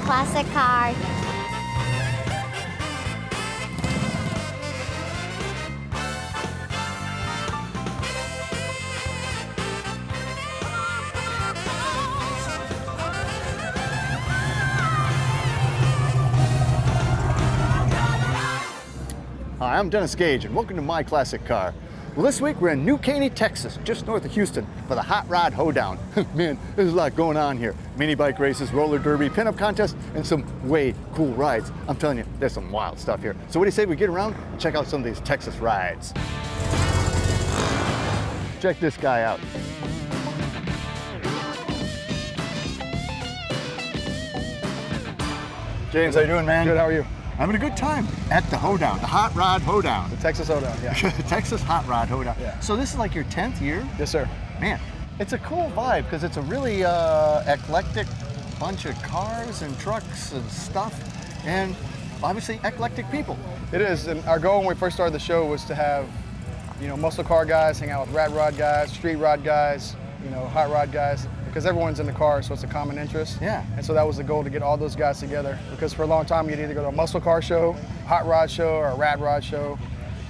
classic car. Hi, I'm Dennis Gage, and welcome to My Classic Car. Well, this week we're in New Caney, Texas, just north of Houston, for the Hot Rod Hoedown. Man, there's a lot going on here. Mini bike races, roller derby, pinup contests, and some way cool rides. I'm telling you, there's some wild stuff here. So what do you say we get around and check out some of these Texas rides? Check this guy out. James, how you doing, man? Good, how are you? Having a good time at the Hoedown, the Hot Rod Hoedown. The Texas Hoedown, yeah. Texas Hot Rod Hoedown. Yeah. So this is like your 10th year? Yes, sir. Man, it's a cool vibe because it's a really eclectic bunch of cars and trucks and stuff, and obviously eclectic people. It is, and our goal when we first started the show was to have, you know, muscle car guys hang out with rat rod guys, street rod guys, you know, hot rod guys, because everyone's in the car, so it's a common interest. Yeah. And so that was the goal, to get all those guys together, because for a long time you'd either go to a muscle car show, hot rod show, or a rat rod show.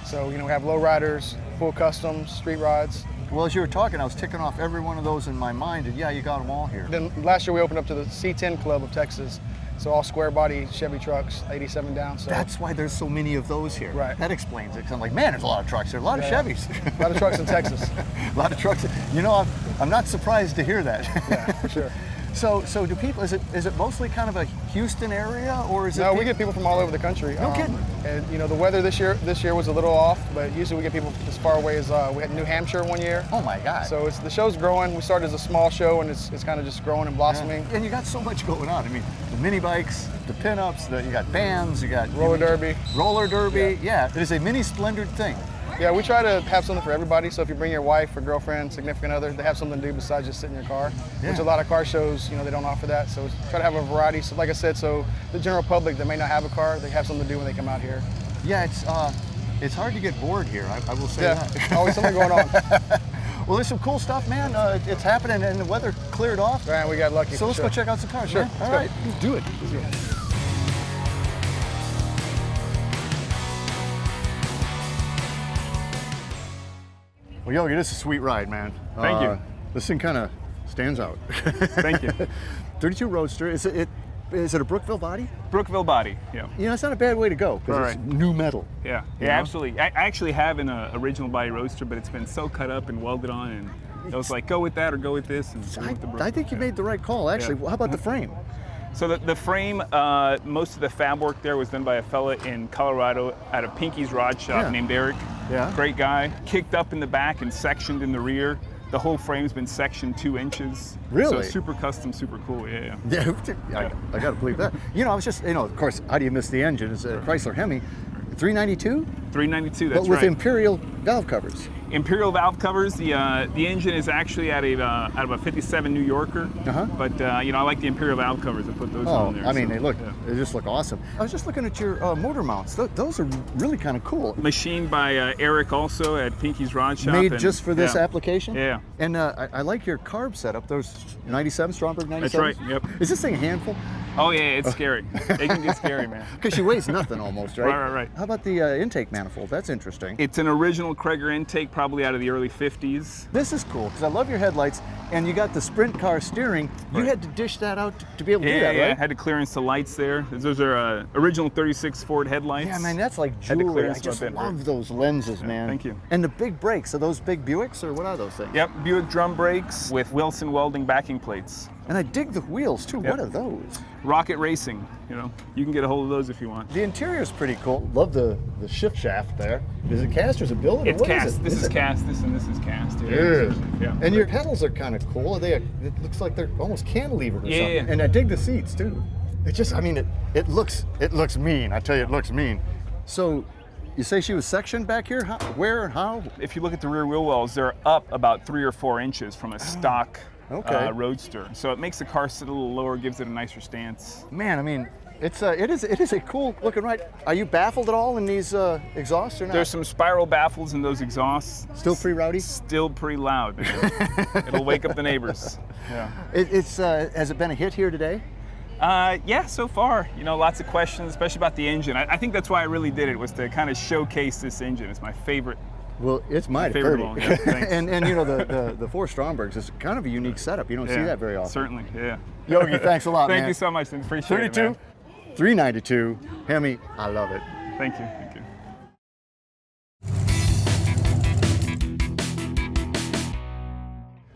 So, you know, we have low riders, full customs, street rods. Well, as you were talking, I was ticking off every one of those in my mind, and yeah, you got them all here. Then last year we opened up to the C10 Club of Texas, so all square body Chevy trucks, 87 down. So That's why there's so many of those here. Right. That explains it. 'Cause I'm like, man, there's a lot of trucks here, a lot of Chevys. A lot of trucks in Texas. A lot of trucks. You know, I'm not surprised to hear that. Yeah, for sure. So do people? Is it mostly kind of a Houston area, or is it? No, we get people from all over the country. No kidding. And you know, the weather this year was a little off, but usually we get people as far away as we had New Hampshire one year. Oh my God. So the show's growing. We started as a small show, and it's kind of just growing and blossoming. Yeah. And you got so much going on. I mean, the mini bikes, the pinups, you got bands, you got Roller derby. Roller derby. Yeah. It is a mini splendid thing. Yeah, we try to have something for everybody. So if you bring your wife or girlfriend, significant other, they have something to do besides just sit in your car. Yeah. Which a lot of car shows, you know, they don't offer that. So try to have a variety. So like I said, so the general public that may not have a car, they have something to do when they come out here. Yeah, it's hard to get bored here. I will say that. Always something going on. Well, there's some cool stuff, man. It's happening, and the weather cleared off. Right, we got lucky. So let's go check out some cars. Sure. Man. All Let's right, go. let's do it. Let's do it. Well, Yogi, this is a sweet ride, man. Thank you. This thing kind of stands out. Thank you. 32 Roadster. Is it a Brookville body? Brookville body, yeah. You know, it's not a bad way to go because it's new metal. Yeah, You yeah, know? absolutely. I actually have an original body Roadster, but it's been so cut up and welded on, and I was like, go with that or go with this. And go with the I think you made the right call, actually. Yeah. Well, how about the frame? So the frame, most of the fab work there was done by a fella in Colorado at a Pinky's Rod Shop Yeah. named Eric. Yeah. Great guy. Kicked up in the back and sectioned in the rear. The whole frame's been sectioned 2 inches. Really? So super custom, super cool, yeah. Yeah, I got to believe that. You know, I was just, you know, of course, how do you miss the engine? It's a Chrysler Hemi. 392? 392, that's But with right. Imperial valve covers. Imperial valve covers. The engine is actually out of a '57 New Yorker. Uh-huh. But you know, I like the Imperial valve covers. I put those Oh, on there. I mean, so, they just look awesome. I was just looking at your motor mounts. Those are really kind of cool. Machined by Eric also at Pinky's Rod Shop. Made and- just for this yeah. application? Yeah. And I like your carb setup. Those 97, Stromberg 97? That's right, yep. Is this thing a handful? Oh yeah, it's scary. It can get scary, man. Because she weighs nothing almost, right? Right. How about the intake manifold? That's interesting. It's an original Krager intake, probably out of the early '50s. This is cool because I love your headlights, and you got the sprint car steering. You Right. had to dish that out to be able to do Yeah, that, yeah. right? Had to clearance the lights there. Those are original '36 Ford headlights. Yeah, man, that's like Had to jewelry. I clearance just my bit, love right. those lenses, man. thank you. And the big brakes, are those big Buicks or what are those things? Yep, Buick drum brakes with Wilson welding backing plates. And I dig the wheels too. Yep. What are those? Rocket Racing, you know. You can get a hold of those if you want. The interior's pretty cool. Love the shift shaft there. Is it cast or is it billet? It's What is cast. it? This is it? cast. This is cast. Yeah. Yeah. And your pedals are kind of cool. It looks like they're almost cantilevered or Yeah, something. yeah. And I dig the seats too. It just, I mean, it looks mean. I tell you, it looks mean. So, you say she was sectioned back here? How, where and how? If you look at the rear wheel wells, they're up about 3 or 4 inches from a stock Okay. Roadster. So it makes the car sit a little lower, gives it a nicer stance. Man, I mean, it is a cool looking ride. Are you baffled at all in these exhausts or not? There's some spiral baffles in those exhausts. Still pretty rowdy? Still pretty loud. It'll wake up the neighbors. Yeah. Has it been a hit here today? Yeah, so far, you know, lots of questions, especially about the engine. I think that's why I really did it, was to kind of showcase this engine. It's my favorite. Well, it's mighty favorite pretty. one. Yeah, thanks. and you know, the four Strombergs is kind of a unique setup. You don't see that very often. Certainly, yeah. Yogi, thanks a lot, man. Thank you so much. Appreciate it, 32, man. 392, Hemi, I love it. Thank you. Thank you.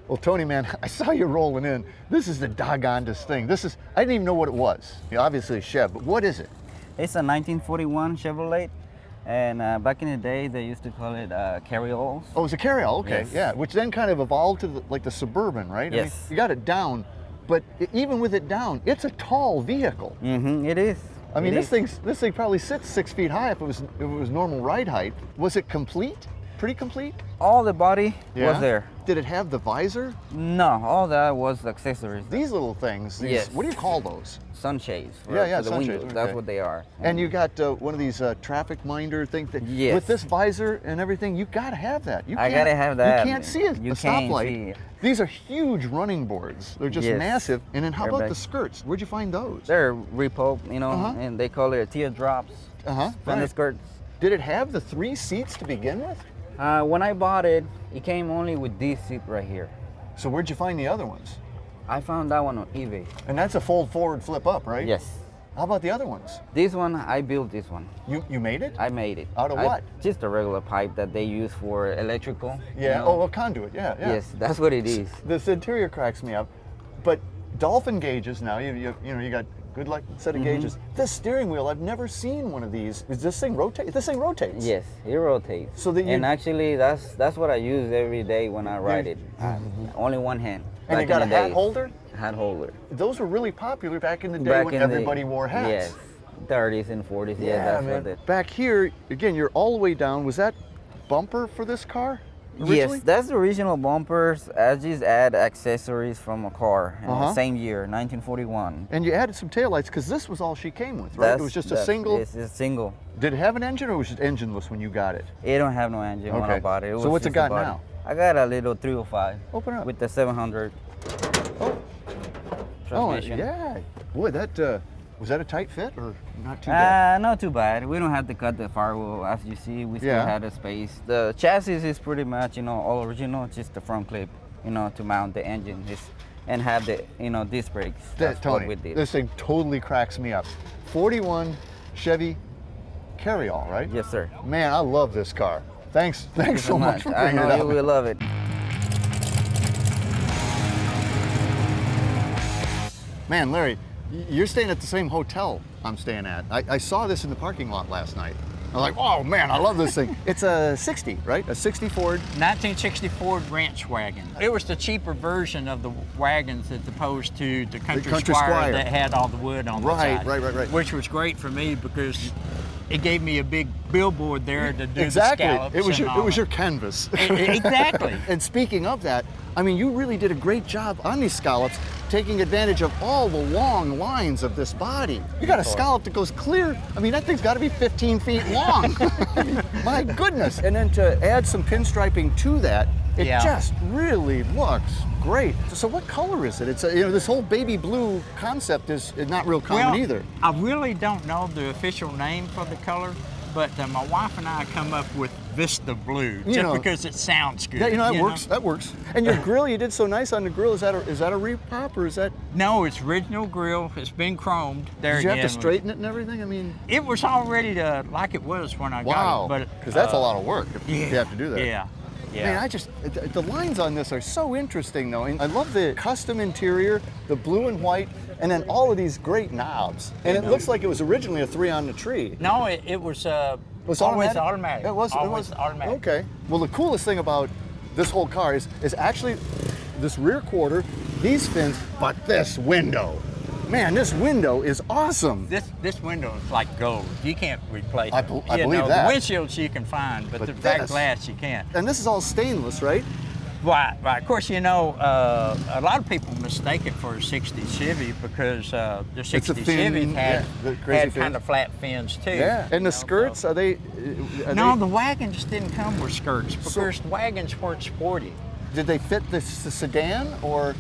Well, Tony, man, I saw you rolling in. This is the doggondest thing. I didn't even know what it was. You know, obviously a Chev, but what is it? It's a 1941 Chevrolet, and back in the day they used to call it Carryalls. Oh, it's a Carryall, okay, Yes. yeah, which then kind of evolved to the Suburban, right? Yes. I mean, you got it down, but even with it down, it's a tall vehicle. Mm-hmm, it is. I mean, It this thing probably sits 6 feet high if it was normal ride height. Was it complete? Pretty complete? All the body Yeah. was there. Did it have the visor? No, all that was accessories. These little things, Yes. what do you call those? Sunshades for, Yeah, for the sunshades, windows. okay. That's what they are. And you got one of these traffic minder things. Yes. With this visor and everything, you gotta have that. I gotta have that. You can't see it. You a can't stoplight. see it. These are huge running boards. They're just Yes. massive. And then how They're about big. the skirts? Where'd you find those? They're repo, you know, Uh-huh. and they call it teardrops. Uh-huh, From the right. skirts. Did it have the 3 seats to begin with? When I bought it, it came only with this seat right here. So where'd you find the other ones? I found that one on eBay. And that's a fold forward, flip up, right? Yes. How about the other ones? This one, I built this one. You made it? I made it. Out of what? Just a regular pipe that they use for electrical. you Yeah. know. Oh, a conduit. Yeah. Yes, that's what it is. This interior cracks me up, but dolphin gauges now. You got good luck set Mm-hmm. of gauges. This steering wheel, I've never seen one of these. Is this thing rotate? This thing rotates. Yes, it rotates. So that you- and actually, that's what I use every day when I ride it. Only one hand. And back you got a in the hat days. holder. Hat holder. Those were really popular back in the day Back when in everybody wore hats. Yes, 30s and 40s. Yeah, that's man. what it. Back here, again, you're all the way down. Was that bumper for this car? Originally? Yes, that's the original bumpers. I just add accessories from a car. Uh-huh. Same year, 1941. And you added some taillights because this was all she came with, right? It was just a single. It's a single. Did it have an engine or was it engineless when you got it? It don't have no engine when I Okay. bought it. So was what's it just got a body. now? I got a little 305. Open up. With the 700 Oh, transmission. yeah. Boy, that was that a tight fit or not too bad? Not too bad. We don't have to cut the firewall. As you see, we still Yeah. have the space. The chassis is pretty much, all original. Just the front clip, to mount the engine and have the, disc brakes. That's Tony, what we did. this thing totally cracks me up. 41 Chevy Carryall, right? Yes, sir. Man, I love this car. Thanks so much for I bringing know it you up. will love it. Man, Larry, you're staying at the same hotel I'm staying at. I saw this in the parking lot last night. I'm like, oh man, I love this thing. It's a 60, right? A 60 Ford. 1960 Ford Ranch Wagon. It was the cheaper version of the wagons as opposed to the Country, Country Squire, Squire. that had all the wood on the Right, side. right. Which was great for me because it gave me a big billboard there to do Exactly. the scallops. It was and all your that. canvas. Exactly. And speaking of that, I mean, you really did a great job on these scallops, taking advantage of all the long lines of this body. You got a scallop that goes clear. I mean, that thing's got to be 15 feet long. My goodness. And then to add some pinstriping to that, it Yeah. just really looks great. So what color is it? It's this whole baby blue concept is not real common Well, either. I really don't know the official name for the color, but my wife and I come up with Vista Blue just because it sounds good. Yeah, that you works. know? That works. And your grill, you did so nice on the grill. Is that a repop or is that? No, it's original grill. It's been chromed. There Did you have to again. straighten it and everything? I mean, It was already like it was when I wow. got it. Because that's a lot of work if yeah, you have to do that. Yeah. Man, the lines on this are so interesting though. And I love the custom interior, the blue and white, and then all of these great knobs. And it looks like it was originally a 3 on the tree. No, it was Was always automatic. It was always automatic. Okay. Well, the coolest thing about this whole car is actually this rear quarter, these fins, but this window. Man, this window is awesome. This window is like gold. You can't replace I it. believe that. The windshields you can find, but the back this- glass you can't. And this is all stainless, right? Right. Of course, a lot of people mistake it for a 60 Chevy because the 60 fin, Chevys yeah, the crazy fins. kind of flat fins too. Yeah. And the skirts, are they? No, the wagons didn't come with skirts because the wagons weren't sporty. Did they fit the sedan or?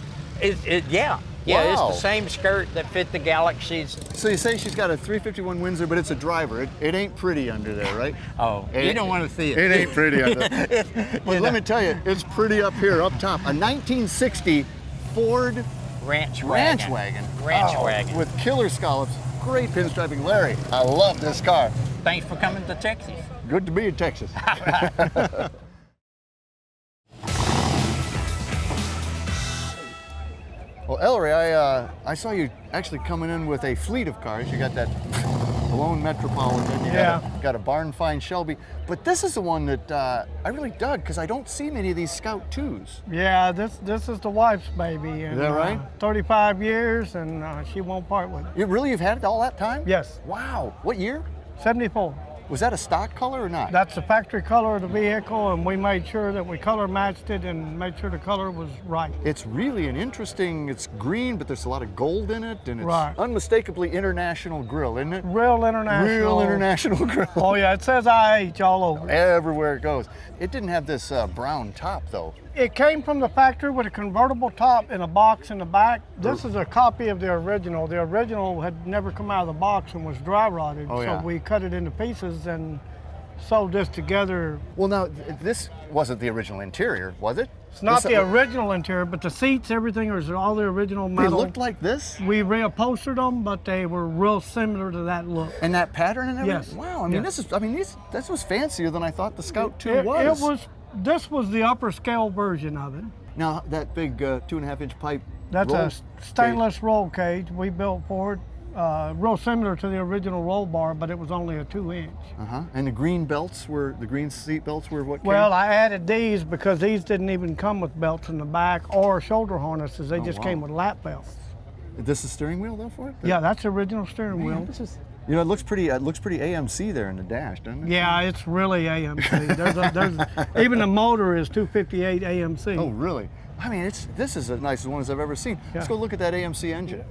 Yeah. Yeah, Wow. it's the same skirt that fit the Galaxies. So you say she's got a 351 Windsor, but it's a driver. It ain't pretty under there, right? Oh, you don't want to see it. It ain't pretty under there. But let me tell you, it's pretty up here, up top. A 1960 Ford Ranch wagon. Ranch wagon. With killer scallops. Great pinstriping. Larry, I love this car. Thanks for coming to Texas. Good to be in Texas. Well, Ellery, I saw you actually coming in with a fleet of cars. You got that blown Metropolitan, you got a barn find Shelby, but this is the one that I really dug because I don't see many of these Scout 2s. Yeah, this is the wife's baby. And, Is that right? 35 years, and she won't part with it. You've had it all that time? Yes. Wow. What year? 74. Was that a stock color or not? That's the factory color of the vehicle, and we made sure that we color matched it and made sure the color was right. It's really an interesting, it's green, but there's a lot of gold in it, and it's Right. unmistakably international grill, isn't it? Real international. Real international grill. Oh yeah, it says IH all over. Everywhere it goes. It didn't have this brown top though. It came from the factory with a convertible top and a box in the back. This is a copy of the original. The original had never come out of the box and was dry rotted. Oh, yeah. So we cut it into pieces and sewed this together. Well, now, this wasn't the original interior, was it? It's not This- the original interior, but the seats, everything was all the original They metal. looked like this? We reupholstered them, but they were real similar to that look. And that pattern and everything? Yes. Wow, I mean, Yes. this was fancier than I thought the Scout 2 was. This was the upper scale version of it. Now, that big 2.5-inch pipe. That's roll a stainless roll cage we built for it. Real similar to the original roll bar, but it was only a 2-inch. And the green seat belts were what came? Well, I added these because these didn't even come with belts in the back or shoulder harnesses. They just wow. came with lap belts. This is steering wheel though for it? Yeah, that's the original steering wheel. This is, you know, it looks pretty AMC there in the dash, doesn't it? Yeah, it's really AMC. There's even the motor is 258 AMC. Oh, really? I mean, this is the nicest one as I've ever seen. Let's go look at that AMC engine.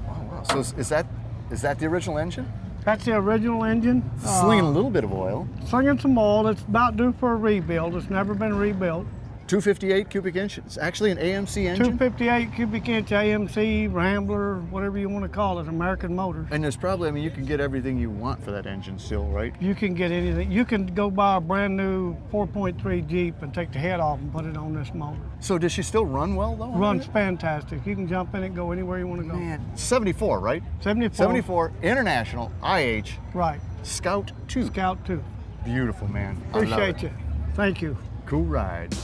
Wow. So is that the original engine? That's the original engine. Slinging a little bit of oil. Slinging some oil. It's about due for a rebuild. It's never been rebuilt. 258 cubic inch. It's actually an AMC engine. 258 cubic inch AMC, Rambler, whatever you want to call it, American Motors. And there's probably, I mean, you can get everything you want for that engine still, right? You can get anything. You can go buy a brand new 4.3 Jeep and take the head off and put it on this motor. So does she still run well though? Runs fantastic. You can jump in it, go anywhere you want to go. Man, 74, right? 74. 74, International, IH, Right. Scout 2. Scout 2. Beautiful, man. I love Appreciate it. you. Thank you. Cool ride.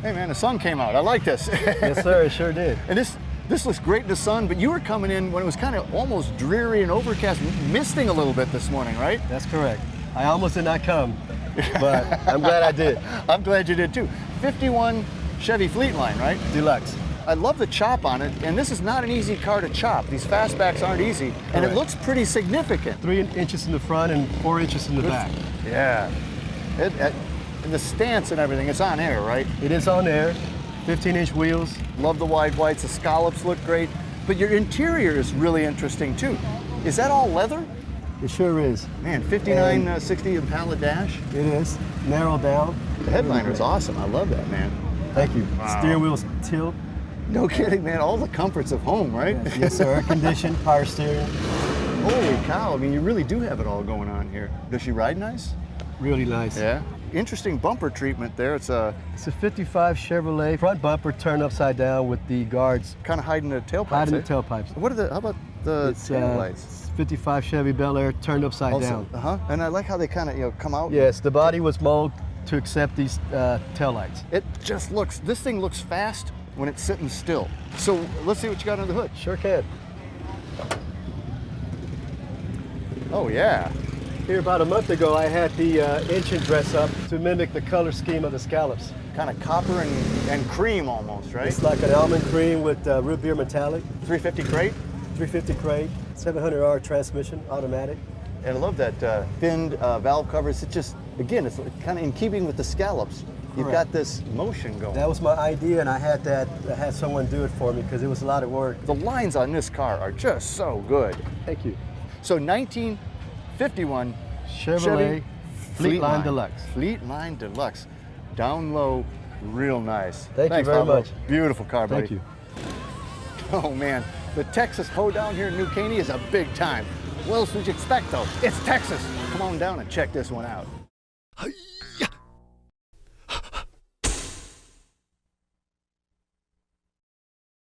Hey man, the sun came out. I like this. Yes, sir, it sure did. And this looks great in the sun, but you were coming in when it was kind of almost dreary and overcast, misting a little bit this morning, right? That's correct. I almost did not come, but I'm glad I did. I'm glad you did too. 51 Chevy Fleetline, right? Deluxe. I love the chop on it, and this is not an easy car to chop. These fastbacks aren't easy, and it Correct. looks pretty significant. 3 inches in the front and 4 inches in the back. Yeah. And the stance and everything, it's on air, right? It is on there, 15-inch wheels. Love the wide whites, the scallops look great, but your interior is really interesting too. Is that all leather? It sure is. Man, 5960 Impala dash. It is. Narrowed down. The headliner is awesome. I love that, man. Thank you. Wow. Steering wheel's tilt. No kidding, man. All the comforts of home, right? Yes, sir. Air conditioned, power steering. Holy cow. I mean, you really do have it all going on here. Does she ride nice? Really nice. Yeah. Interesting bumper treatment there. It's It's a 55 Chevrolet front bumper turned upside down with the guards kind of hiding the tailpipes. hiding eh? the tailpipes. How about the It's tail lights? 55 Chevy Bel Air turned upside down. And I like how they kind of come out. Yes, the body was molded to accept these tail lights. It just looks. This thing looks fast when it's sitting still. So let's see what you got under the hood. Sure can. Oh yeah. Here about a month ago, I had the engine dress up to mimic the color scheme of the scallops. Kind of copper and cream almost, right? It's like an almond cream with root beer metallic, 350 crate. 350 crate, 700R transmission, automatic. And I love that thinned valve covers. It just, again, it's kind of in keeping with the scallops. You've Correct. got this motion going. That was my idea, and I had someone do it for me because it was a lot of work. The lines on this car are just so good. Thank you. So 1951 Chevrolet Fleetline Deluxe. Fleetline Deluxe. Down low, Real nice. Thank you Thanks, very Pablo. much. Beautiful car, buddy. Thank you. Oh man, the Texas Hoedown here in New Caney is a big time. What else would you expect though? It's Texas. Come on down and check this one out.